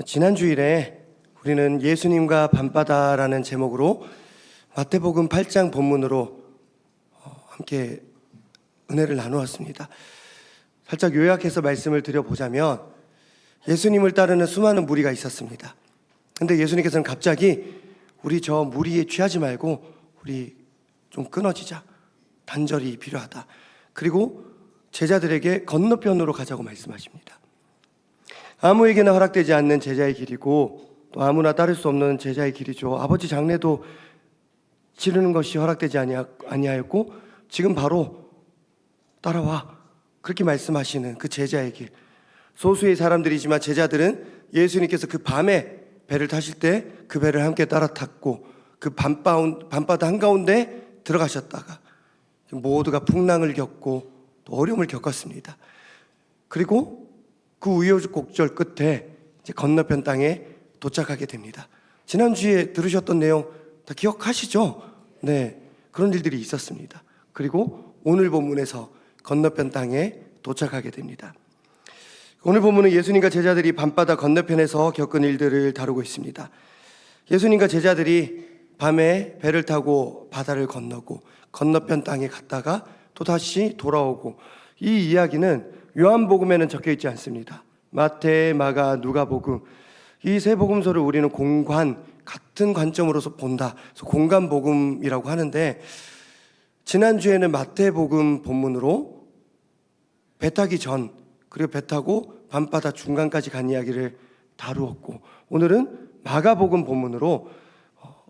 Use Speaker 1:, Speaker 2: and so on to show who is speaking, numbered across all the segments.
Speaker 1: 지난 주일에 우리는 예수님과 밤바다라는 제목으로 마태복음 8장 본문으로 함께 은혜를 나누었습니다. 살짝 요약해서 말씀을 드려보자면 예수님을 따르는 수많은 무리가 있었습니다. 근데 예수님께서는 갑자기 우리 저 무리에 취하지 말고 우리 좀 끊어지자. 단절이 필요하다. 그리고 제자들에게 건너편으로 가자고 말씀하십니다. 아무에게나 허락되지 않는 제자의 길이고 또 아무나 따를 수 없는 제자의 길이죠. 아버지 장례도 치르는 것이 허락되지 아니하였고 지금 바로 따라와. 그렇게 말씀하시는 그 제자의 길. 소수의 사람들이지만 제자들은 예수님께서 그 밤에 배를 타실 때 그 배를 함께 따라 탔고 그 밤바다 한가운데 들어가셨다가 모두가 풍랑을 겪고 또 어려움을 겪었습니다. 그리고 그 우여곡절 끝에 이제 건너편 땅에 도착하게 됩니다. 지난주에 들으셨던 내용 다 기억하시죠? 네, 그런 일들이 있었습니다. 그리고 오늘 본문에서 건너편 땅에 도착하게 됩니다. 오늘 본문은 예수님과 제자들이 밤바다 건너편에서 겪은 일들을 다루고 있습니다. 예수님과 제자들이 밤에 배를 타고 바다를 건너고 건너편 땅에 갔다가 또다시 돌아오고, 이 이야기는 요한복음에는 적혀 있지 않습니다. 마태, 마가, 누가복음, 이 세 복음서를 우리는 같은 관점으로서 본다. 그래서 공간복음이라고 하는데, 지난주에는 마태복음 본문으로 배 타기 전 그리고 배 타고 밤바다 중간까지 간 이야기를 다루었고, 오늘은 마가복음 본문으로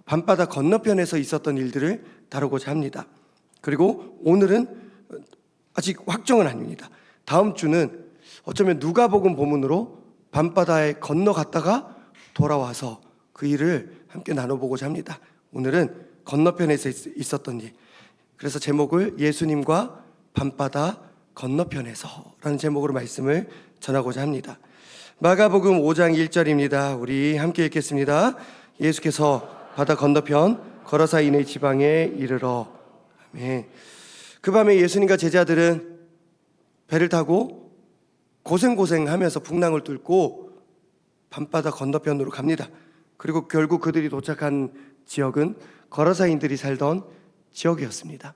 Speaker 1: 밤바다 건너편에서 있었던 일들을 다루고자 합니다. 그리고 오늘은 아직 확정은 아닙니다. 다음 주는 어쩌면 누가복음 본문으로 밤바다에 건너갔다가 돌아와서 그 일을 함께 나눠보고자 합니다. 오늘은 건너편에서 있었던 일, 그래서 제목을 예수님과 밤바다 건너편에서라는 제목으로 말씀을 전하고자 합니다. 마가복음 5장 1절입니다. 우리 함께 읽겠습니다. 예수께서 바다 건너편 거라사 이네 지방에 이르러. 아멘. 그 밤에 예수님과 제자들은 배를 타고 고생하면서 풍랑을 뚫고 밤바다 건너편으로 갑니다. 그리고 결국 그들이 도착한 지역은 거라사인들이 살던 지역이었습니다.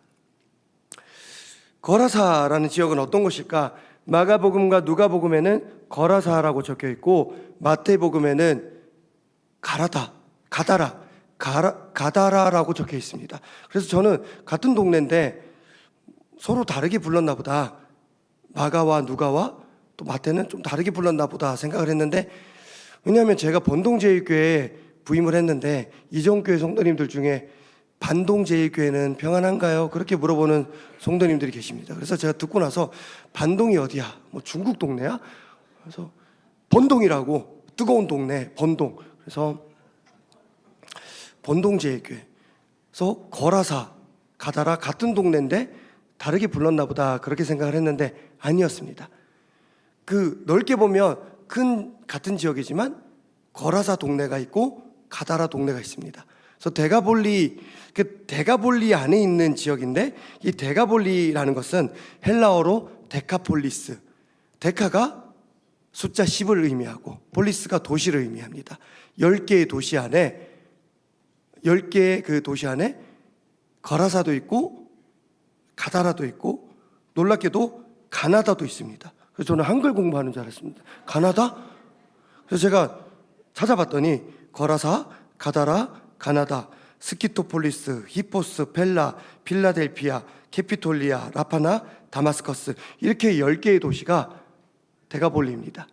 Speaker 1: 거라사라는 지역은 어떤 곳일까? 마가복음과 누가복음에는 거라사라고 적혀 있고 마태복음에는 가다라라고 적혀 있습니다. 그래서 저는 같은 동네인데 서로 다르게 불렀나 보다, 마가와 누가와 또 마태는 좀 다르게 불렀나 보다 생각을 했는데, 왜냐하면 제가 번동제일교회에 부임을 했는데 이전교회 성도님들 중에 반동제일교회는 평안한가요? 그렇게 물어보는 성도님들이 계십니다. 그래서 제가 듣고 나서 반동이 어디야? 뭐 중국 동네야? 그래서 번동이라고, 뜨거운 동네 번동. 그래서 번동제일교회. 그래서 거라사, 가다라 같은 동네인데 다르게 불렀나 보다 그렇게 생각을 했는데 아니었습니다. 그 넓게 보면 같은 지역이지만 거라사 동네가 있고 가다라 동네가 있습니다. 그래서 데가볼리 안에 있는 지역인데, 이 데가볼리라는 것은 헬라어로 데카폴리스, 데카가 숫자 10을 의미하고 폴리스가 도시를 의미합니다. 10개의 도시 안에 거라사도 있고 가다라도 있고 놀랍게도 가나다도 있습니다. 그래서 저는 한글 공부하는 줄 알았습니다. 가나다? 그래서 제가 찾아봤더니 거라사, 가다라, 가나다, 스키토폴리스, 히포스, 펠라, 필라델피아, 캐피톨리아, 라파나, 다마스커스, 이렇게 10개의 도시가 데가볼리입니다.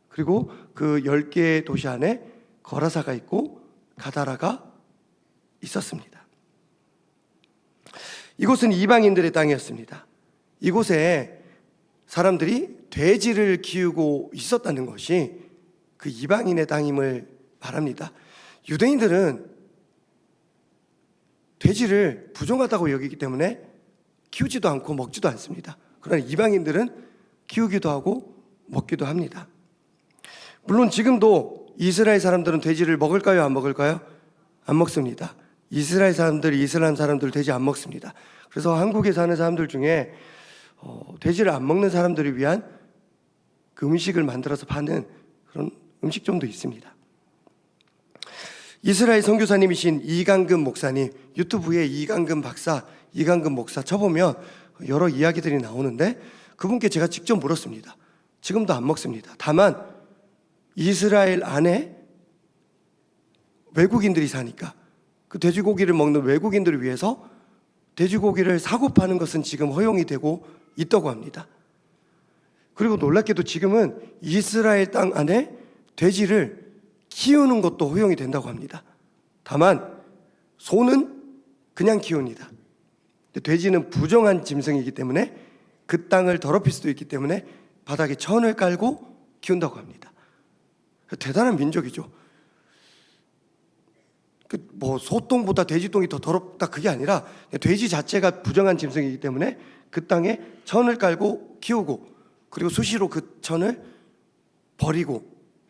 Speaker 1: 그리고 그 10개의 도시 안에 거라사가 있고 가다라가 있었습니다. 이곳은 이방인들의 땅이었습니다. 이곳에 사람들이 돼지를 키우고 있었다는 것이 그 이방인의 땅임을 말합니다. 유대인들은 돼지를 부정하다고 여기기 때문에 키우지도 않고 먹지도 않습니다. 그러나 이방인들은 키우기도 하고 먹기도 합니다. 물론 지금도 이스라엘 사람들은 돼지를 먹을까요? 안 먹을까요? 안 먹습니다. 이스라엘 사람들 돼지 안 먹습니다. 그래서 한국에 사는 사람들 중에 돼지를 안 먹는 사람들을 위한 그 음식을 만들어서 파는 그런 음식점도 있습니다. 이스라엘 선교사님이신 이강금 목사님, 유튜브에 이강금 박사, 이강금 목사 쳐보면 여러 이야기들이 나오는데, 그분께 제가 직접 물었습니다. 지금도 안 먹습니다. 다만 이스라엘 안에 외국인들이 사니까 그 돼지고기를 먹는 외국인들을 위해서 돼지고기를 사고 파는 것은 지금 허용이 되고 있다고 합니다. 그리고 놀랍게도 지금은 이스라엘 땅 안에 돼지를 키우는 것도 허용이 된다고 합니다. 다만 소는 그냥 키웁니다. 돼지는 부정한 짐승이기 때문에 그 땅을 더럽힐 수도 있기 때문에 바닥에 천을 깔고 키운다고 합니다. 대단한 민족이죠. 뭐 소똥보다 돼지똥이 더 더럽다 그게 아니라 돼지 자체가 부정한 짐승이기 때문에 그 땅에 천을 깔고 키우고, 그리고 수시로 그 천을 버리고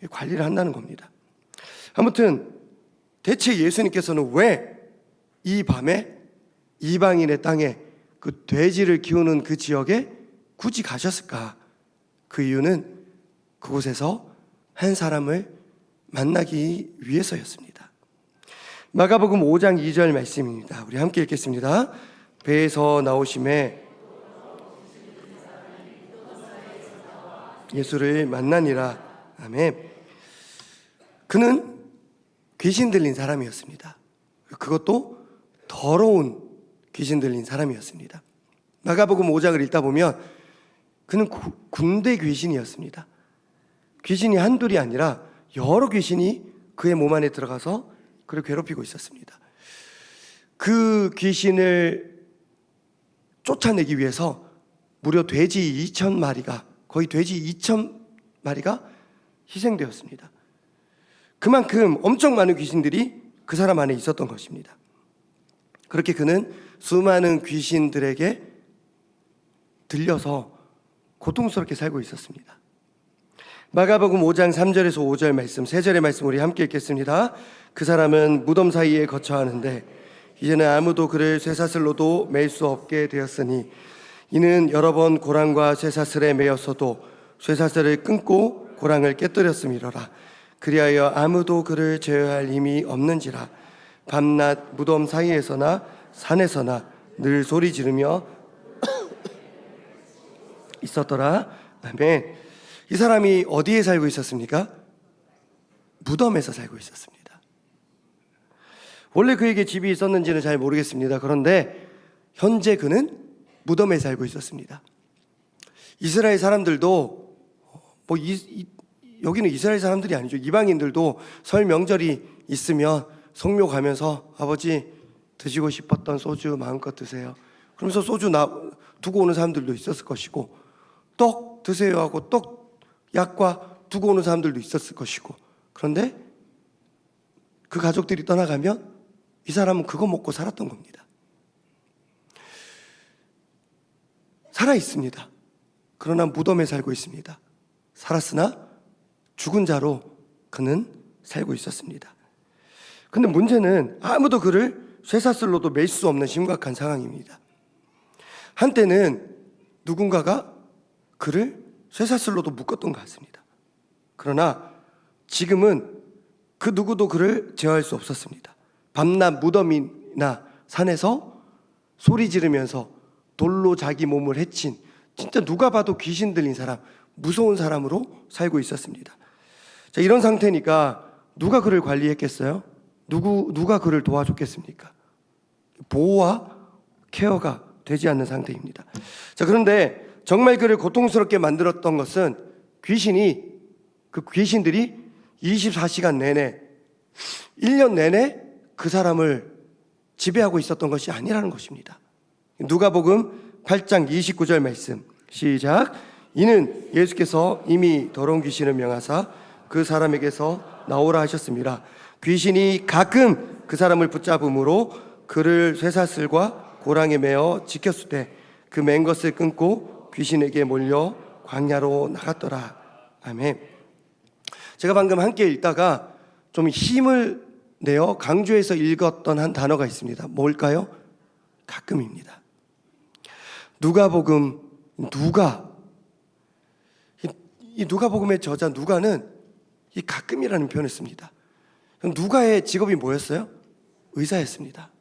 Speaker 1: 관리를 한다는 겁니다. 아무튼 대체 예수님께서는 왜 이 밤에 이방인의 땅에 그 돼지를 키우는 그 지역에 굳이 가셨을까? 그 이유는 그곳에서 한 사람을 만나기 위해서였습니다. 마가복음 5장 2절 말씀입니다. 우리 함께 읽겠습니다. 배에서 나오심에 예수를 만나니라. 아멘. 그는 귀신 들린 사람이었습니다. 그것도 더러운 귀신 들린 사람이었습니다. 마가복음 5장을 읽다 보면 그는 군대 귀신이었습니다. 귀신이 한둘이 아니라 여러 귀신이 그의 몸 안에 들어가서 그를 괴롭히고 있었습니다. 그 귀신을 쫓아내기 위해서 무려 돼지 2,000마리가, 거의 돼지 2,000마리가 희생되었습니다. 그만큼 엄청 많은 귀신들이 그 사람 안에 있었던 것입니다. 그렇게 그는 수많은 귀신들에게 들려서 고통스럽게 살고 있었습니다. 마가복음 5장 3절에서 5절 말씀, 3절의 말씀 우리 함께 읽겠습니다. 그 사람은 무덤 사이에 거처하는데 이제는 아무도 그를 쇠사슬로도 맬 수 없게 되었으니, 이는 여러 번 고랑과 쇠사슬에 매였어도 쇠사슬을 끊고 고랑을 깨뜨렸음이로라. 그리하여 아무도 그를 제어할 힘이 없는지라. 밤낮 무덤 사이에서나 산에서나 늘 소리 지르며 있었더라. 아멘. 이 사람이 어디에 살고 있었습니까? 무덤에서 살고 있었습니다. 원래 그에게 집이 있었는지는 잘 모르겠습니다. 그런데 현재 그는 무덤에 살고 있었습니다. 이스라엘 사람들도 여기는 이스라엘 사람들이 아니죠. 이방인들도 설 명절이 있으면 성묘 가면서 아버지 드시고 싶었던 소주 마음껏 드세요. 그러면서 소주 두고 오는 사람들도 있었을 것이고, 떡 드세요 하고 떡 약과 두고 오는 사람들도 있었을 것이고, 그런데 그 가족들이 떠나가면 이 사람은 그거 먹고 살았던 겁니다. 살아 있습니다. 그러나 무덤에 살고 있습니다. 살았으나 죽은 자로 그는 살고 있었습니다. 근데 문제는 아무도 그를 쇠사슬로도 맬 수 없는 심각한 상황입니다. 한때는 누군가가 그를 쇠사슬로도 묶었던 것 같습니다. 그러나 지금은 그 누구도 그를 제어할 수 없었습니다. 밤낮 무덤이나 산에서 소리 지르면서 돌로 자기 몸을 해친, 진짜 누가 봐도 귀신 들린 사람, 무서운 사람으로 살고 있었습니다. 자, 이런 상태니까 누가 그를 관리했겠어요? 누가 그를 도와줬겠습니까? 보호와 케어가 되지 않는 상태입니다. 자, 그런데 정말 그를 고통스럽게 만들었던 것은 그 귀신들이 24시간 내내 1년 내내 그 사람을 지배하고 있었던 것이 아니라는 것입니다. 누가복음 8장 29절 말씀 시작. 이는 예수께서 이미 더러운 귀신을 명하사 그 사람에게서 나오라 하셨습니다. 귀신이 가끔 그 사람을 붙잡음으로 그를 쇠사슬과 고랑에 매어 지켰을 때 그 맨 것을 끊고 귀신에게 몰려 광야로 나갔더라. 아멘. 제가 방금 함께 읽다가 좀 힘을 내어 강조해서 읽었던 한 단어가 있습니다. 뭘까요? 가끔입니다. 이 누가복음의 저자 누가는 이 가끔이라는 표현을 씁니다. 누가의 직업이 뭐였어요? 의사였습니다.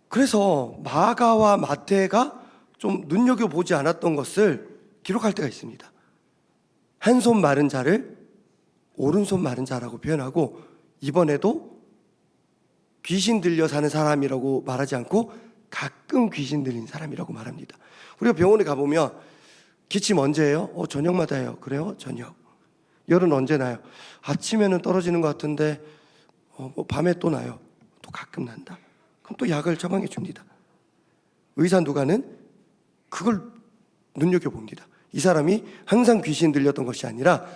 Speaker 1: 그래서 마가와 마태가 좀 눈여겨보지 않았던 것을 기록할 때가 있습니다. 한 손 마른 자를 오른손 마른 자라고 표현하고, 이번에도 귀신 들려 사는 사람이라고 말하지 않고 가끔 귀신 들린 사람이라고 말합니다. 우리가 병원에 가보면 기침 언제 해요? 저녁마다 해요. 그래요? 저녁. 열은 언제 나요? 아침에는 떨어지는 것 같은데 밤에 또 나요. 또 가끔 난다. 그럼 또 약을 처방해 줍니다. 의사 누가는 그걸 눈여겨봅니다. 이 사람이 항상 귀신 들렸던 것이 아니라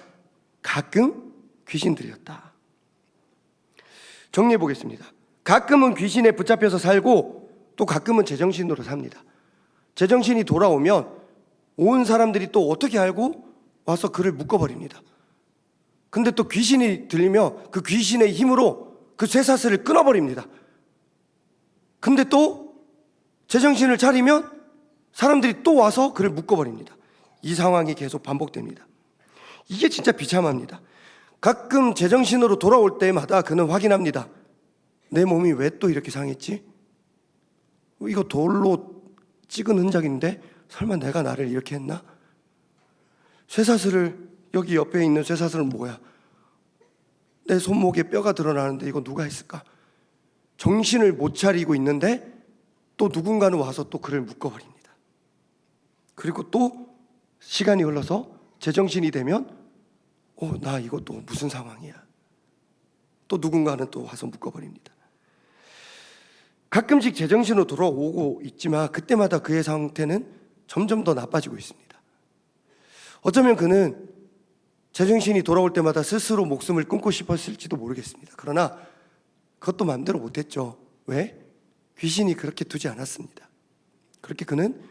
Speaker 1: 가끔 귀신 들렸다. 정리해 보겠습니다. 가끔은 귀신에 붙잡혀서 살고 또 가끔은 제정신으로 삽니다. 제정신이 돌아오면 온 사람들이 또 어떻게 알고 와서 그를 묶어버립니다. 근데 또 귀신이 들리면 그 귀신의 힘으로 그 쇠사슬을 끊어버립니다. 근데 또 제정신을 차리면 사람들이 또 와서 그를 묶어버립니다. 이 상황이 계속 반복됩니다. 이게 진짜 비참합니다. 가끔 제정신으로 돌아올 때마다 그는 확인합니다. 내 몸이 왜 또 이렇게 상했지? 이거 돌로 찍은 흔적인데 설마 내가 나를 이렇게 했나? 쇠사슬을, 여기 옆에 있는 쇠사슬은 뭐야? 내 손목에 뼈가 드러나는데 이거 누가 했을까? 정신을 못 차리고 있는데 또 누군가는 와서 또 그를 묶어버립니다. 그리고 또 시간이 흘러서 제정신이 되면 나 이거 또 무슨 상황이야? 또 누군가는 또 와서 묶어버립니다. 가끔씩 제정신으로 돌아오고 있지만 그때마다 그의 상태는 점점 더 나빠지고 있습니다. 어쩌면 그는 제정신이 돌아올 때마다 스스로 목숨을 끊고 싶었을지도 모르겠습니다. 그러나 그것도 마음대로 못했죠. 왜? 귀신이 그렇게 두지 않았습니다. 그렇게 그는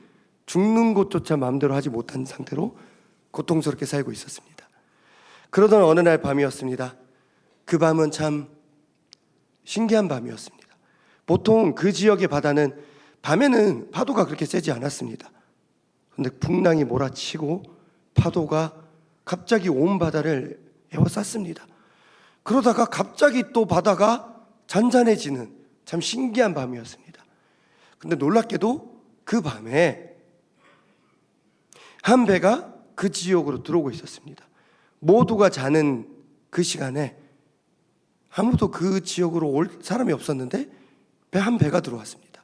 Speaker 1: 죽는 것조차 마음대로 하지 못한 상태로 고통스럽게 살고 있었습니다. 그러던 어느 날 밤이었습니다. 그 밤은 참 신기한 밤이었습니다. 보통 그 지역의 바다는 밤에는 파도가 그렇게 세지 않았습니다. 그런데 풍랑이 몰아치고 파도가 갑자기 온 바다를 에워쌌습니다. 그러다가 갑자기 또 바다가 잔잔해지는 참 신기한 밤이었습니다. 근데 놀랍게도 그 밤에 한 배가 그 지역으로 들어오고 있었습니다. 모두가 자는 그 시간에 아무도 그 지역으로 올 사람이 없었는데 한 배가 들어왔습니다.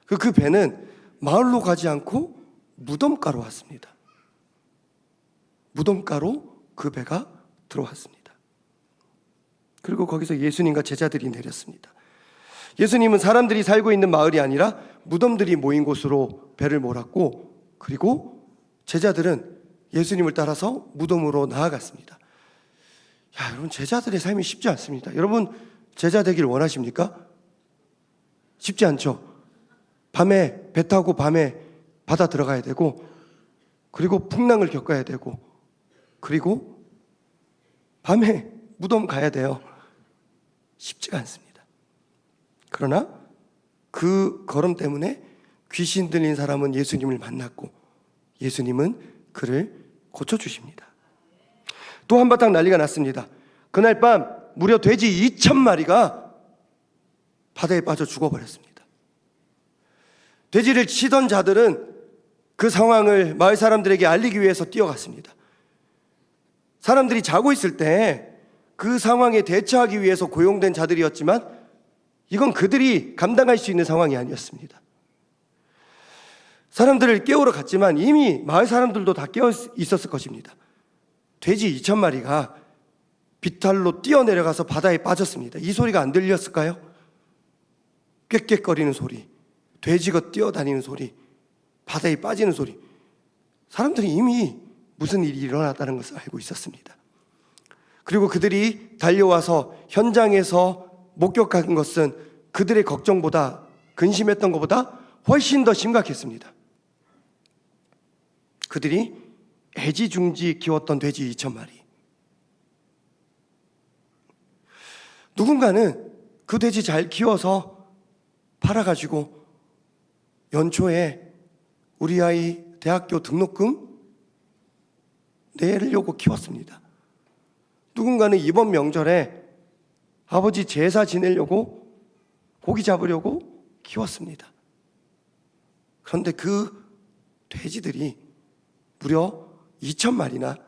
Speaker 1: 그 배는 마을로 가지 않고 무덤가로 왔습니다. 무덤가로 그 배가 들어왔습니다. 그리고 거기서 예수님과 제자들이 내렸습니다. 예수님은 사람들이 살고 있는 마을이 아니라 무덤들이 모인 곳으로 배를 몰았고, 그리고 제자들은 예수님을 따라서 무덤으로 나아갔습니다. 여러분, 제자들의 삶이 쉽지 않습니다. 여러분, 제자 되길 원하십니까? 쉽지 않죠. 밤에 배 타고 밤에 바다 들어가야 되고, 그리고 풍랑을 겪어야 되고, 그리고 밤에 무덤 가야 돼요. 쉽지가 않습니다. 그러나 그 걸음 때문에 귀신 들린 사람은 예수님을 만났고 예수님은 그를 고쳐주십니다. 또 한바탕 난리가 났습니다. 그날 밤 무려 돼지 2,000마리가 바다에 빠져 죽어버렸습니다. 돼지를 치던 자들은 그 상황을 마을 사람들에게 알리기 위해서 뛰어갔습니다. 사람들이 자고 있을 때 그 상황에 대처하기 위해서 고용된 자들이었지만 이건 그들이 감당할 수 있는 상황이 아니었습니다. 사람들을 깨우러 갔지만 이미 마을 사람들도 다 깨어 있었을 것입니다. 돼지 2,000마리가 비탈로 뛰어내려가서 바다에 빠졌습니다. 이 소리가 안 들렸을까요? 꽥꽥거리는 소리, 돼지가 뛰어다니는 소리, 바다에 빠지는 소리. 사람들이 이미 무슨 일이 일어났다는 것을 알고 있었습니다. 그리고 그들이 달려와서 현장에서 목격한 것은 그들의 걱정보다, 근심했던 것보다 훨씬 더 심각했습니다. 그들이 애지중지 키웠던 돼지 2,000마리. 누군가는 그 돼지 잘 키워서 팔아가지고 연초에 우리 아이 대학교 등록금 내려고 키웠습니다. 누군가는 이번 명절에 아버지 제사 지내려고 고기 잡으려고 키웠습니다. 그런데 그 돼지들이 무려 2,000마리나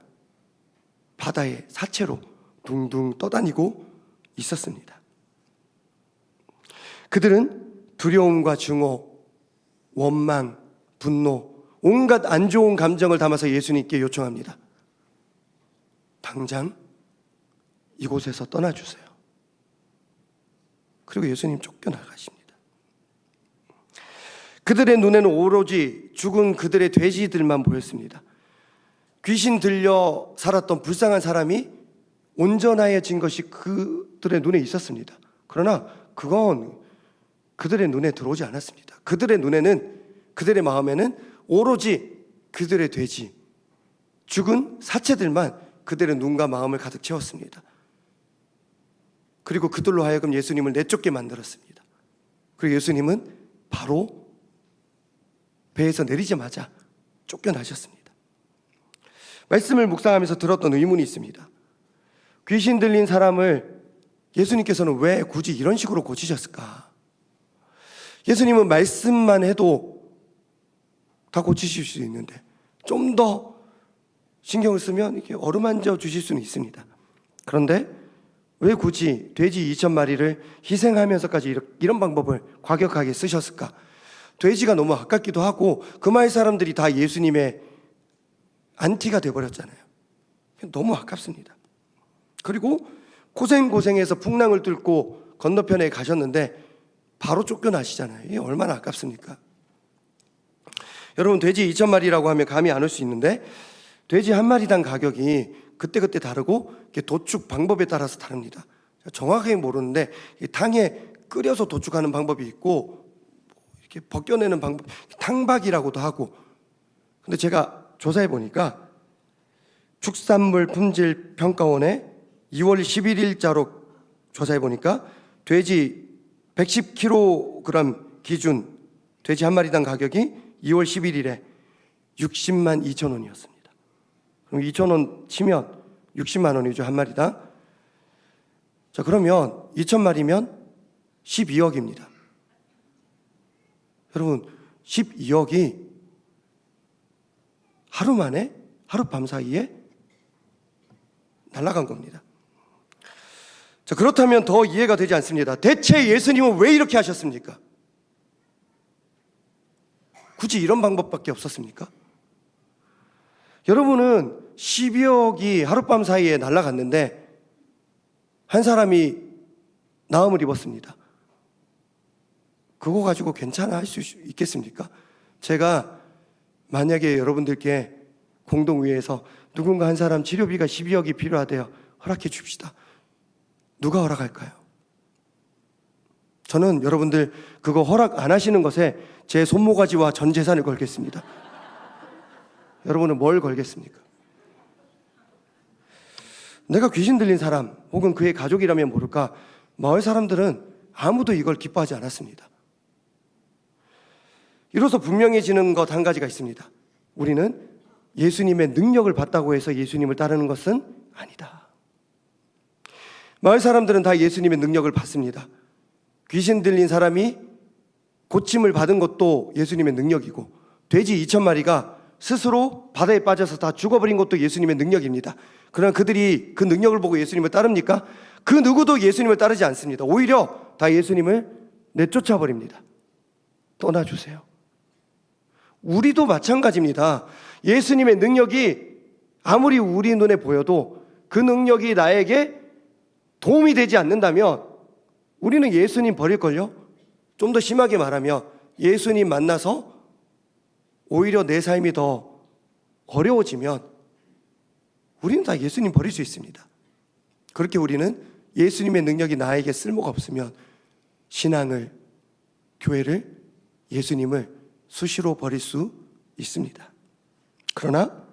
Speaker 1: 바다의 사체로 둥둥 떠다니고 있었습니다. 그들은 두려움과 증오, 원망, 분노, 온갖 안 좋은 감정을 담아서 예수님께 요청합니다. 당장 이곳에서 떠나주세요. 그리고 예수님 쫓겨나가십니다. 그들의 눈에는 오로지 죽은 그들의 돼지들만 보였습니다. 귀신 들려 살았던 불쌍한 사람이 온전해진 것이 그들의 눈에 있었습니다. 그러나 그건 그들의 눈에 들어오지 않았습니다. 그들의 눈에는, 그들의 마음에는 오로지 그들의 돼지, 죽은 사체들만 그들의 눈과 마음을 가득 채웠습니다. 그리고 그들로 하여금 예수님을 내쫓게 만들었습니다. 그리고 예수님은 바로 배에서 내리자마자 쫓겨나셨습니다. 말씀을 묵상하면서 들었던 의문이 있습니다. 귀신 들린 사람을 예수님께서는 왜 굳이 이런 식으로 고치셨을까? 예수님은 말씀만 해도 다 고치실 수 있는데 좀 더 신경을 쓰면 이렇게 어루만져 주실 수는 있습니다. 그런데 왜 굳이 돼지 2,000마리를 희생하면서까지 이런 방법을 과격하게 쓰셨을까? 돼지가 너무 아깝기도 하고 그 마을 사람들이 다 예수님의 안티가 돼버렸잖아요. 너무 아깝습니다. 그리고 고생해서 풍랑을 뚫고 건너편에 가셨는데 바로 쫓겨나시잖아요. 이게 얼마나 아깝습니까? 여러분, 돼지 2,000마리라고 하면 감이 안 올 수 있는데 돼지 한 마리당 가격이 그때그때 다르고 도축 방법에 따라서 다릅니다. 정확하게 모르는데 탕에 끓여서 도축하는 방법이 있고 이렇게 벗겨내는 방법, 탕박이라고도 하고. 근데 제가 조사해 보니까 축산물 품질 평가원에 2월 11일자로 조사해 보니까 돼지 110kg 기준 돼지 한 마리당 가격이 2월 11일에 60만 2천 원이었습니다. 그럼 2천 원 치면 60만 원이죠, 한 마리당. 자, 그러면 2,000마리면 12억입니다. 여러분, 12억이 하루 만에, 하룻밤 사이에 날아간 겁니다. 자, 그렇다면 더 이해가 되지 않습니다. 대체 예수님은 왜 이렇게 하셨습니까? 굳이 이런 방법밖에 없었습니까? 여러분은 12억이 하룻밤 사이에 날아갔는데 한 사람이 나음을 입었습니다. 그거 가지고 괜찮아 할 수 있겠습니까? 제가 만약에 여러분들께 공동의회에서 누군가 한 사람 치료비가 12억이 필요하대요. 허락해 줍시다. 누가 허락할까요? 저는 여러분들 그거 허락 안 하시는 것에 제 손모가지와 전 재산을 걸겠습니다. 여러분은 뭘 걸겠습니까? 내가 귀신 들린 사람 혹은 그의 가족이라면 모를까, 마을 사람들은 아무도 이걸 기뻐하지 않았습니다. 이로써 분명해지는 것 한 가지가 있습니다. 우리는 예수님의 능력을 받다고 해서 예수님을 따르는 것은 아니다. 마을 사람들은 다 예수님의 능력을 받습니다. 귀신 들린 사람이 고침을 받은 것도 예수님의 능력이고, 돼지 2,000마리가 스스로 바다에 빠져서 다 죽어버린 것도 예수님의 능력입니다. 그러나 그들이 그 능력을 보고 예수님을 따릅니까? 그 누구도 예수님을 따르지 않습니다. 오히려 다 예수님을 내쫓아 버립니다. 떠나주세요. 우리도 마찬가지입니다. 예수님의 능력이 아무리 우리 눈에 보여도 그 능력이 나에게 도움이 되지 않는다면 우리는 예수님 버릴걸요? 좀 더 심하게 말하면 예수님 만나서 오히려 내 삶이 더 어려워지면 우리는 다 예수님 버릴 수 있습니다. 그렇게 우리는 예수님의 능력이 나에게 쓸모가 없으면 신앙을, 교회를, 예수님을 수시로 버릴 수 있습니다. 그러나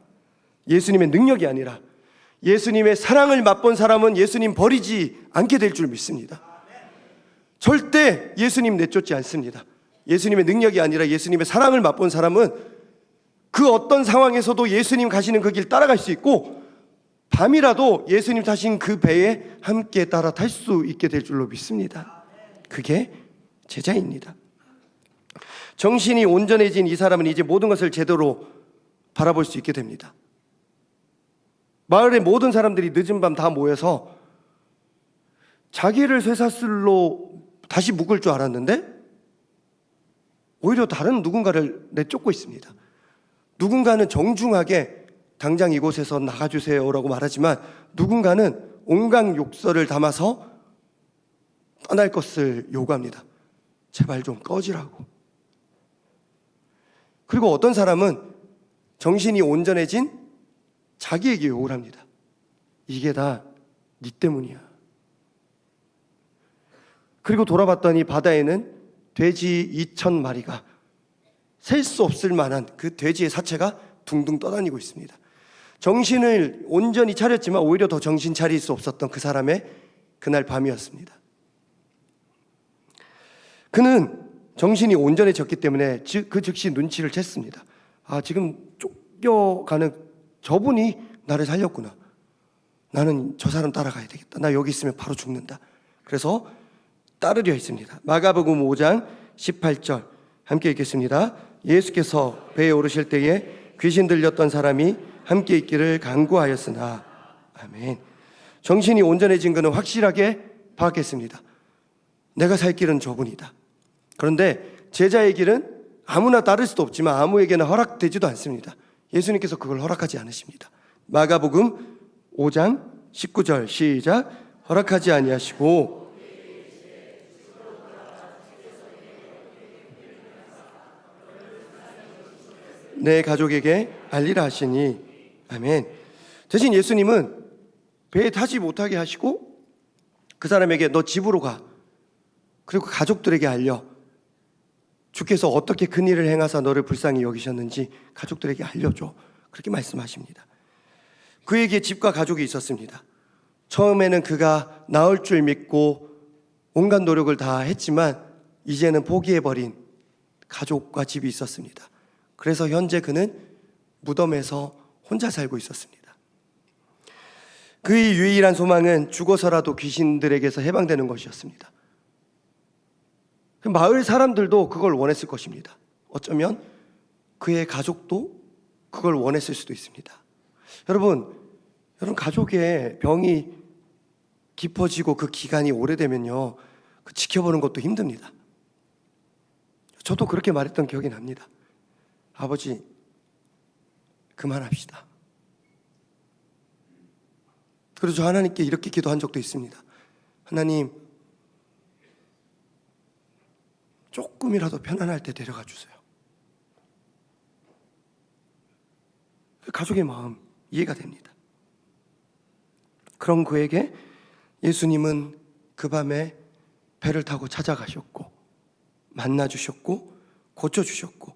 Speaker 1: 예수님의 능력이 아니라 예수님의 사랑을 맛본 사람은 예수님 버리지 않게 될 줄 믿습니다. 절대 예수님 내쫓지 않습니다. 예수님의 능력이 아니라 예수님의 사랑을 맛본 사람은 그 어떤 상황에서도 예수님 가시는 그 길 따라갈 수 있고, 밤이라도 예수님 타신 그 배에 함께 따라 탈 수 있게 될 줄로 믿습니다. 그게 제자입니다. 정신이 온전해진 이 사람은 이제 모든 것을 제대로 바라볼 수 있게 됩니다. 마을의 모든 사람들이 늦은 밤 다 모여서 자기를 쇠사슬로 다시 묶을 줄 알았는데 오히려 다른 누군가를 내쫓고 있습니다. 누군가는 정중하게 당장 이곳에서 나가주세요라고 말하지만 누군가는 온갖 욕설을 담아서 떠날 것을 요구합니다. 제발 좀 꺼지라고. 그리고 어떤 사람은 정신이 온전해진 자기에게 욕을 합니다. 이게 다 네 때문이야. 그리고 돌아봤더니 바다에는 돼지 2,000마리가 셀 수 없을 만한 그 돼지의 사체가 둥둥 떠다니고 있습니다. 정신을 온전히 차렸지만 오히려 더 정신 차릴 수 없었던 그 사람의 그날 밤이었습니다. 그는 정신이 온전해졌기 때문에 그 즉시 눈치를 챘습니다. 아, 지금 쫓겨가는 저분이 나를 살렸구나. 나는 저 사람 따라가야 되겠다. 나 여기 있으면 바로 죽는다. 그래서 따르려 했습니다. 마가복음 5장 18절 함께 읽겠습니다. 예수께서 배에 오르실 때에 귀신 들렸던 사람이 함께 있기를 간구하였으나. 아멘. 정신이 온전해진 그는 확실하게 파악했습니다. 내가 살 길은 저분이다. 그런데 제자의 길은 아무나 따를 수도 없지만 아무에게나 허락되지도 않습니다. 예수님께서 그걸 허락하지 않으십니다. 마가복음 5장 19절 시작. 허락하지 아니하시고 내 가족에게 알리라 하시니. 아멘. 대신 예수님은 배에 타지 못하게 하시고 그 사람에게 너 집으로 가. 그리고 가족들에게 알려. 주께서 어떻게 큰 일을 행하사 너를 불쌍히 여기셨는지 가족들에게 알려줘. 그렇게 말씀하십니다. 그에게 집과 가족이 있었습니다. 처음에는 그가 나을 줄 믿고 온갖 노력을 다 했지만 이제는 포기해버린 가족과 집이 있었습니다. 그래서 현재 그는 무덤에서 혼자 살고 있었습니다. 그의 유일한 소망은 죽어서라도 귀신들에게서 해방되는 것이었습니다. 마을 사람들도 그걸 원했을 것입니다. 어쩌면 그의 가족도 그걸 원했을 수도 있습니다. 여러분 가족의 병이 깊어지고 그 기간이 오래되면요, 그 지켜보는 것도 힘듭니다. 저도 그렇게 말했던 기억이 납니다. 아버지, 그만합시다. 그래서 저 하나님께 이렇게 기도한 적도 있습니다. 하나님, 조금이라도 편안할 때 데려가 주세요. 가족의 마음 이해가 됩니다. 그런 그에게 예수님은 그 밤에 배를 타고 찾아가셨고 만나주셨고 고쳐주셨고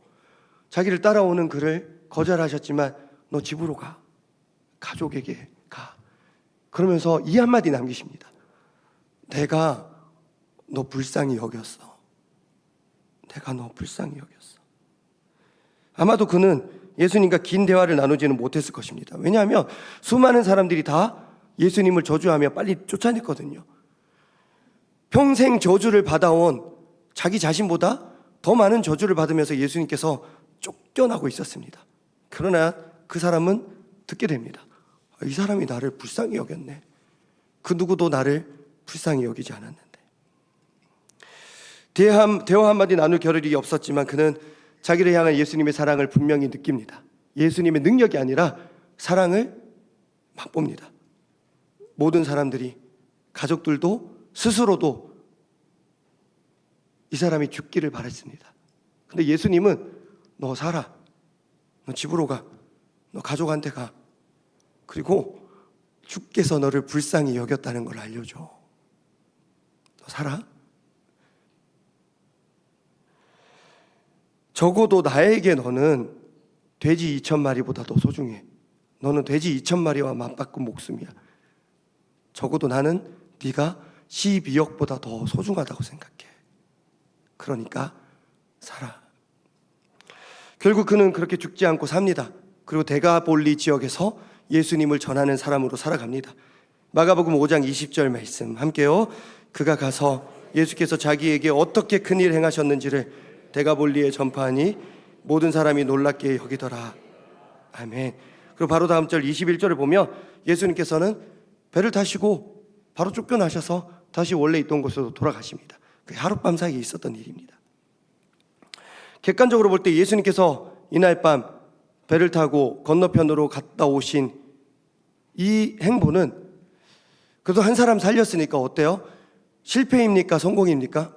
Speaker 1: 자기를 따라오는 그를 거절하셨지만 너 집으로 가. 가족에게 가. 그러면서 이 한마디 남기십니다. 내가 너 불쌍히 여겼어. 내가 너 불쌍히 여겼어. 아마도 그는 예수님과 긴 대화를 나누지는 못했을 것입니다. 왜냐하면 수많은 사람들이 다 예수님을 저주하며 빨리 쫓아냈거든요. 평생 저주를 받아온 자기 자신보다 더 많은 저주를 받으면서 예수님께서 쫓겨나고 있었습니다. 그러나 그 사람은 듣게 됩니다. 이 사람이 나를 불쌍히 여겼네. 그 누구도 나를 불쌍히 여기지 않았는데. 대화 한마디 나눌 겨를이 없었지만 그는 자기를 향한 예수님의 사랑을 분명히 느낍니다. 예수님의 능력이 아니라 사랑을 맛봅니다. 모든 사람들이, 가족들도 스스로도 이 사람이 죽기를 바랬습니다. 근데 예수님은 너 살아. 너 집으로 가. 너 가족한테 가. 그리고 주께서 너를 불쌍히 여겼다는 걸 알려줘. 너 살아. 적어도 나에게 너는 돼지 2,000마리보다 더 소중해. 너는 돼지 2,000마리와 맞바꾼 목숨이야. 적어도 나는 네가 12억보다 더 소중하다고 생각해. 그러니까 살아. 결국 그는 그렇게 죽지 않고 삽니다. 그리고 데가볼리 지역에서 예수님을 전하는 사람으로 살아갑니다. 마가복음 5장 20절 말씀 함께요. 그가 가서 예수께서 자기에게 어떻게 큰일 행하셨는지를 데가볼리에 전파하니 모든 사람이 놀랍게 여기더라. 아멘. 그리고 바로 다음 절 21절을 보면 예수님께서는 배를 타시고 바로 쫓겨나셔서 다시 원래 있던 곳으로 돌아가십니다. 그게 하룻밤 사이에 있었던 일입니다. 객관적으로 볼 때 예수님께서 이날 밤 배를 타고 건너편으로 갔다 오신 이 행보는 그래도 한 사람 살렸으니까 어때요? 실패입니까? 성공입니까?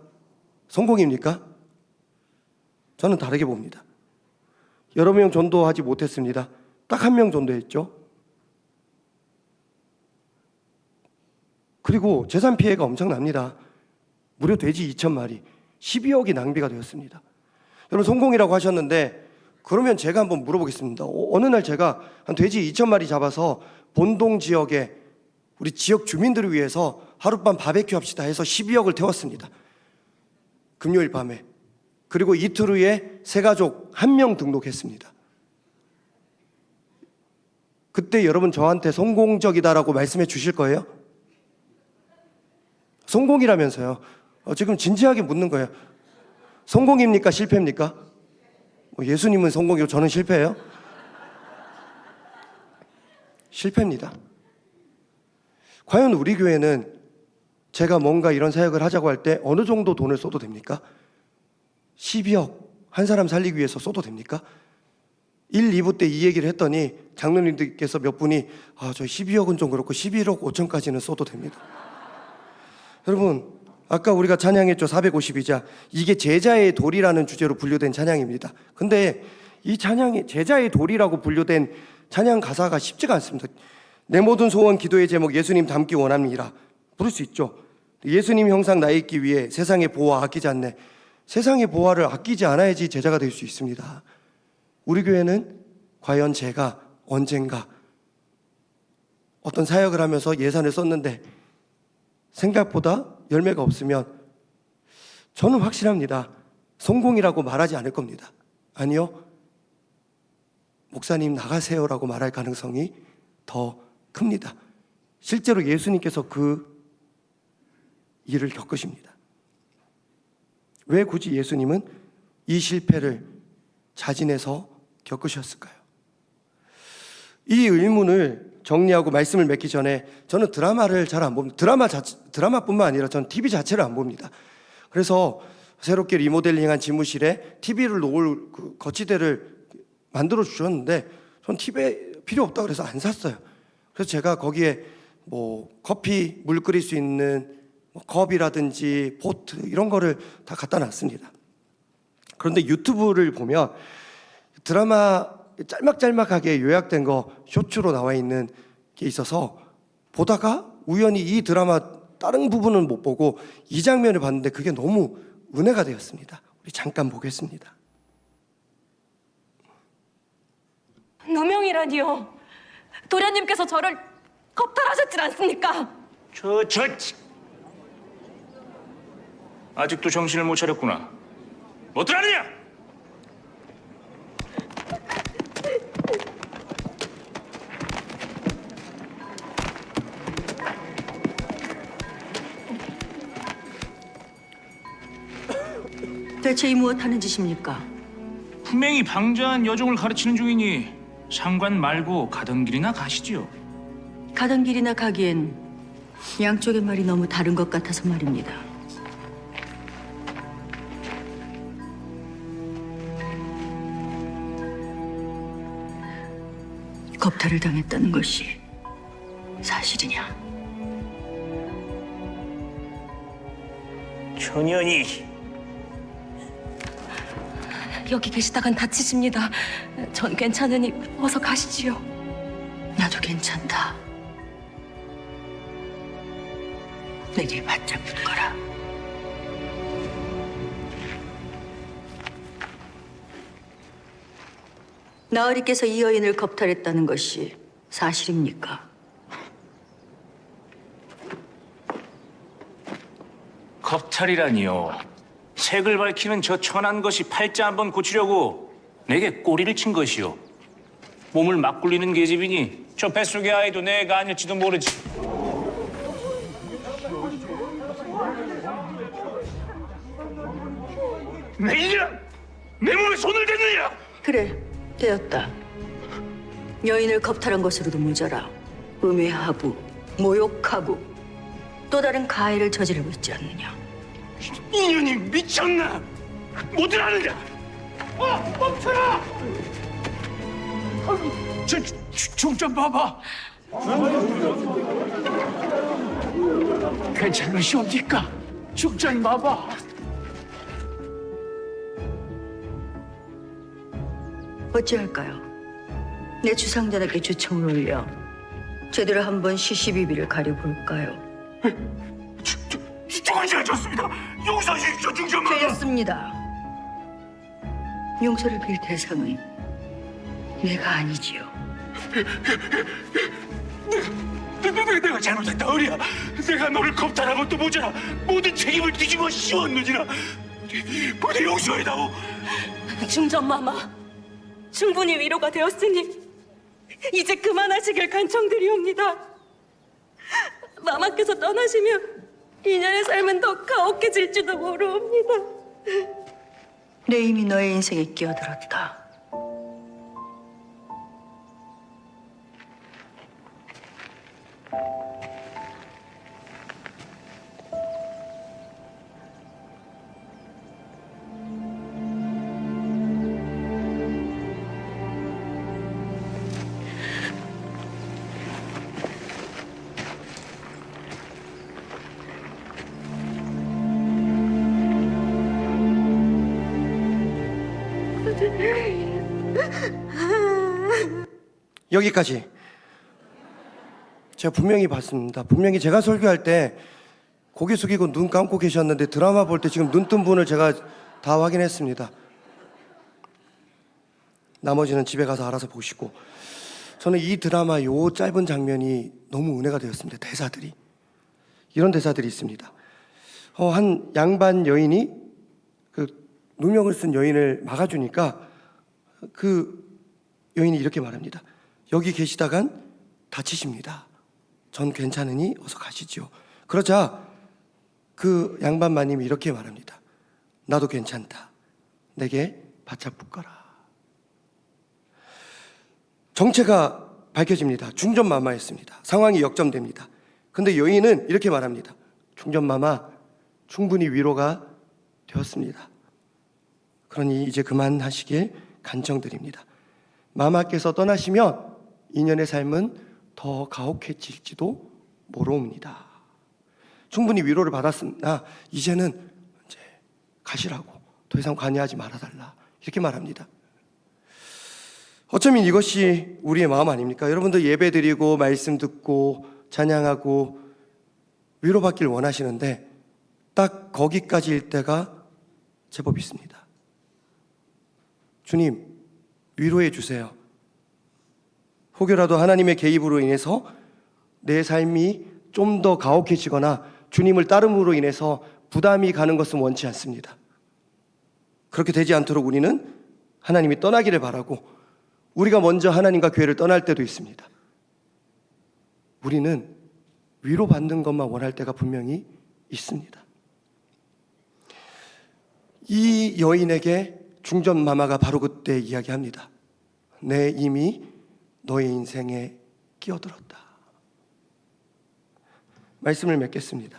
Speaker 1: 성공입니까? 저는 다르게 봅니다. 여러 명 전도하지 못했습니다. 딱 한 명 전도했죠. 그리고 재산 피해가 엄청납니다. 무려 돼지 2,000마리, 12억이 낭비가 되었습니다. 여러분 성공이라고 하셨는데 그러면 제가 한번 물어보겠습니다. 어느 날 제가 한 돼지 2,000마리 잡아서 본동 지역에 우리 지역 주민들을 위해서 하룻밤 바베큐 합시다 해서 12억을 태웠습니다. 금요일 밤에. 그리고 이틀 후에 새 가족 1명 등록했습니다. 그때 여러분 저한테 성공적이다라고 말씀해 주실 거예요? 성공이라면서요. 지금 진지하게 묻는 거예요. 성공입니까? 실패입니까? 예수님은 성공이고 저는 실패예요? 실패입니다. 과연 우리 교회는 제가 뭔가 이런 사역을 하자고 할 때 어느 정도 돈을 써도 됩니까? 12억 한 사람 살리기 위해서 써도 됩니까? 1, 2부 때 이 얘기를 했더니 장로님들께서 몇 분이 저 12억은 좀 그렇고 11억 5천까지는 써도 됩니다. 여러분 아까 우리가 찬양했죠. 452자. 이게 제자의 돌이라는 주제로 분류된 찬양입니다. 근데 이 찬양이 제자의 돌이라고 분류된 찬양 가사가 쉽지가 않습니다. 내 모든 소원 기도의 제목 예수님 닮기 원합니다. 부를 수 있죠. 예수님 형상 나에 있기 위해 세상의 보화 아끼지 않네. 세상의 보화를 아끼지 않아야지 제자가 될 수 있습니다. 우리 교회는 과연 제가 언젠가 어떤 사역을 하면서 예산을 썼는데 생각보다 열매가 없으면 저는 확실합니다. 성공이라고 말하지 않을 겁니다. 아니요. 목사님 나가세요라고 말할 가능성이 더 큽니다. 실제로 예수님께서 그 일을 겪으십니다. 왜 굳이 예수님은 이 실패를 자진해서 겪으셨을까요? 이 의문을 정리하고 말씀을 맺기 전에 저는 드라마를 잘 안 봅니다. 드라마뿐만 아니라 저는 TV 자체를 안 봅니다. 그래서 새롭게 리모델링한 집무실에 TV를 놓을 그 거치대를 만들어 주셨는데 전 TV에 필요 없다 그래서 안 샀어요. 그래서 제가 거기에 뭐 커피, 물 끓일 수 있는 뭐 컵이라든지 포트 이런 거를 다 갖다 놨습니다. 그런데 유튜브를 보면 드라마 짤막짤막하게 요약된 거 쇼츠로 나와 있는 게 있어서 보다가 우연히 이 드라마 다른 부분은 못 보고 이 장면을 봤는데 그게 너무 은혜가 되었습니다. 우리 잠깐 보겠습니다.
Speaker 2: 누명이라니요. 도련님께서 저를 겁탈하셨질 않습니까?
Speaker 3: 아직도 정신을 못 차렸구나. 뭐들 하느냐?
Speaker 4: 대체 이 무엇하는 짓입니까?
Speaker 3: 분명히 방자한 여종을 가르치는 중이니 상관 말고 가던 길이나 가시지요.
Speaker 4: 가던 길이나 가기엔 양쪽의 말이 너무 다른 것 같아서 말입니다. 겁탈을 당했다는 것이 사실이냐?
Speaker 3: 천연이
Speaker 2: 여기 계시다간 다치십니다. 전 괜찮으니 어서 가시지요.
Speaker 4: 나도 괜찮다. 내 길 바짝 붙거라. 나으리께서 이 여인을 겁탈했다는 것이 사실입니까?
Speaker 3: 겁탈이라니요. 색을 밝히는 저 천한 것이 팔자 한번 고치려고 내게 꼬리를 친 것이요. 몸을 막 굴리는 계집이니 저 뱃속의 아이도 내가 아닐지도 모르지. 내 이년! 내 몸에 손을 댔느냐!
Speaker 4: 그래, 되었다. 여인을 겁탈한 것으로도 모자라 음해하고 모욕하고 또 다른 가해를 저지르고 있지 않느냐.
Speaker 3: 이년이 미쳤나? 뭐들 하느냐? 멈춰라! 좀 봐봐. 괜찮으시옵니까? 중장 봐봐.
Speaker 4: 어찌할까요? 내 주상전에게 주청을 올려 제대로 한번 시시비비를 가려볼까요?
Speaker 3: 중환자가 좋습니다. 용서하십시오, 중장 봐봐.
Speaker 4: 되었습니다. 용서를 빌 대상은 내가 아니지요.
Speaker 3: 내가 잘못했다, 어리야. 내가 너를 겁탈한 것도 모자라 모든 책임을 뒤집어 씌웠느니라. 부디 용서해다오.
Speaker 2: 중전마마, 충분히 위로가 되었으니 이제 그만하시길 간청드리옵니다. 마마께서 떠나시면 이년의 삶은 더 가혹해질지도 모르옵니다.
Speaker 4: 내 이미 너의 인생에 끼어들었다.
Speaker 1: 여기까지. 제가 분명히 봤습니다. 분명히 제가 설교할 때 고개 숙이고 눈 감고 계셨는데 드라마 볼 때 지금 눈 뜬 분을 제가 다 확인했습니다. 나머지는 집에 가서 알아서 보시고. 저는 이 드라마 요 짧은 장면이 너무 은혜가 되었습니다. 대사들이. 이런 대사들이 있습니다. 한 양반 여인이 그 누명을 쓴 여인을 막아주니까 그 여인이 이렇게 말합니다. 여기 계시다간 다치십니다. 전 괜찮으니 어서 가시지요. 그러자 그 양반 마님이 이렇게 말합니다. 나도 괜찮다. 내게 바짝 붙거라. 정체가 밝혀집니다. 중전마마였습니다. 상황이 역전됩니다. 근데 여인은 이렇게 말합니다. 중전마마, 충분히 위로가 되었습니다. 그러니 이제 그만하시길 간청드립니다. 마마께서 떠나시면 인연의 삶은 더 가혹해질지도 모르옵니다. 충분히 위로를 받았으나 이제는 이제 가시라고, 더 이상 관여하지 말아달라, 이렇게 말합니다. 어쩌면 이것이 우리의 마음 아닙니까? 여러분들 예배드리고 말씀 듣고 찬양하고 위로받길 원하시는데 딱 거기까지일 때가 제법 있습니다. 주님, 위로해 주세요. 혹여라도 하나님의 개입으로 인해서 내 삶이 좀 더 가혹해지거나 주님을 따름으로 인해서 부담이 가는 것은 원치 않습니다. 그렇게 되지 않도록 우리는 하나님이 떠나기를 바라고 우리가 먼저 하나님과 교회를 떠날 때도 있습니다. 우리는 위로받는 것만 원할 때가 분명히 있습니다. 이 여인에게 중전마마가 바로 그때 이야기합니다. 내 이미 너의 인생에 끼어들었다. 말씀을 맺겠습니다.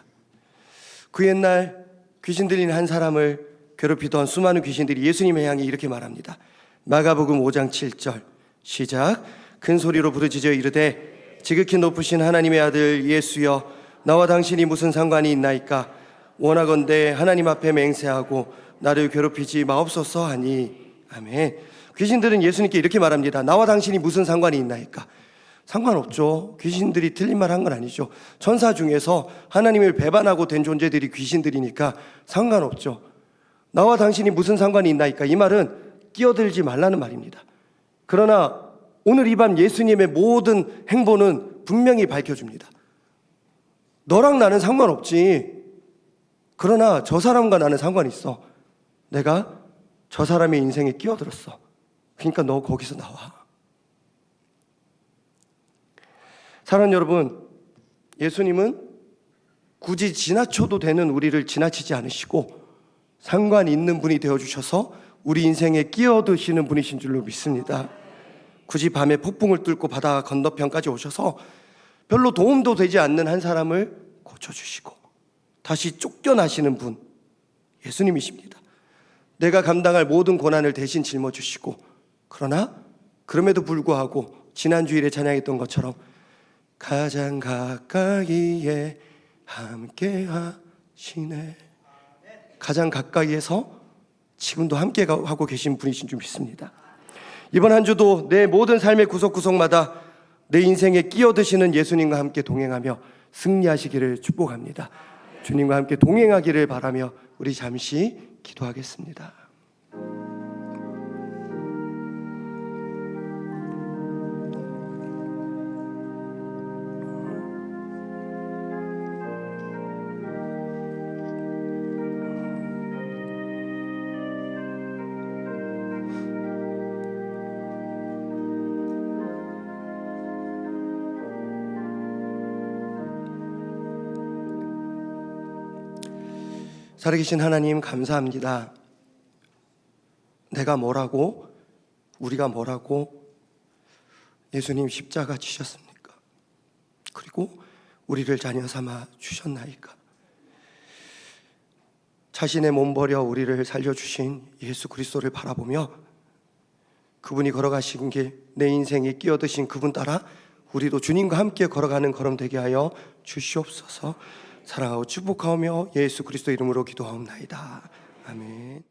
Speaker 1: 그 옛날 귀신 들린 한 사람을 괴롭히던 수많은 귀신들이 예수님을 향해 이렇게 말합니다. 마가복음 5장 7절 시작. 큰 소리로 부르짖어 이르되 지극히 높으신 하나님의 아들 예수여, 나와 당신이 무슨 상관이 있나이까? 원하건대 하나님 앞에 맹세하고 나를 괴롭히지 마옵소서 하니. 아멘. 귀신들은 예수님께 이렇게 말합니다. 나와 당신이 무슨 상관이 있나이까? 상관없죠. 귀신들이 틀린 말 한 건 아니죠. 천사 중에서 하나님을 배반하고 된 존재들이 귀신들이니까 상관없죠. 나와 당신이 무슨 상관이 있나이까? 이 말은 끼어들지 말라는 말입니다. 그러나 오늘 이 밤 예수님의 모든 행보는 분명히 밝혀줍니다. 너랑 나는 상관없지. 그러나 저 사람과 나는 상관이 있어. 내가 저 사람의 인생에 끼어들었어. 그러니까 너 거기서 나와. 사랑하는 여러분, 예수님은 굳이 지나쳐도 되는 우리를 지나치지 않으시고 상관 있는 분이 되어주셔서 우리 인생에 끼어드시는 분이신 줄로 믿습니다. 굳이 밤에 폭풍을 뚫고 바다 건너편까지 오셔서 별로 도움도 되지 않는 한 사람을 고쳐주시고 다시 쫓겨나시는 분, 예수님이십니다. 내가 감당할 모든 고난을 대신 짊어주시고, 그러나 그럼에도 불구하고 지난 주일에 찬양했던 것처럼 가장 가까이에 함께 하시네, 가장 가까이에서 지금도 함께 하고 계신 분이신 줄 믿습니다. 이번 한 주도 내 모든 삶의 구석구석마다 내 인생에 끼어드시는 예수님과 함께 동행하며 승리하시기를 축복합니다. 주님과 함께 동행하기를 바라며 우리 잠시 기도하겠습니다. 살아계신 하나님, 감사합니다. 내가 뭐라고, 우리가 뭐라고 예수님 십자가 지셨습니까? 그리고 우리를 자녀 삼아 주셨나이까? 자신의 몸 버려 우리를 살려주신 예수 그리스도를 바라보며 그분이 걸어가신 길, 내 인생에 끼어드신 그분 따라 우리도 주님과 함께 걸어가는 걸음 되게 하여 주시옵소서. 사랑하고 축복하며 예수 그리스도 이름으로 기도하옵나이다. 아멘.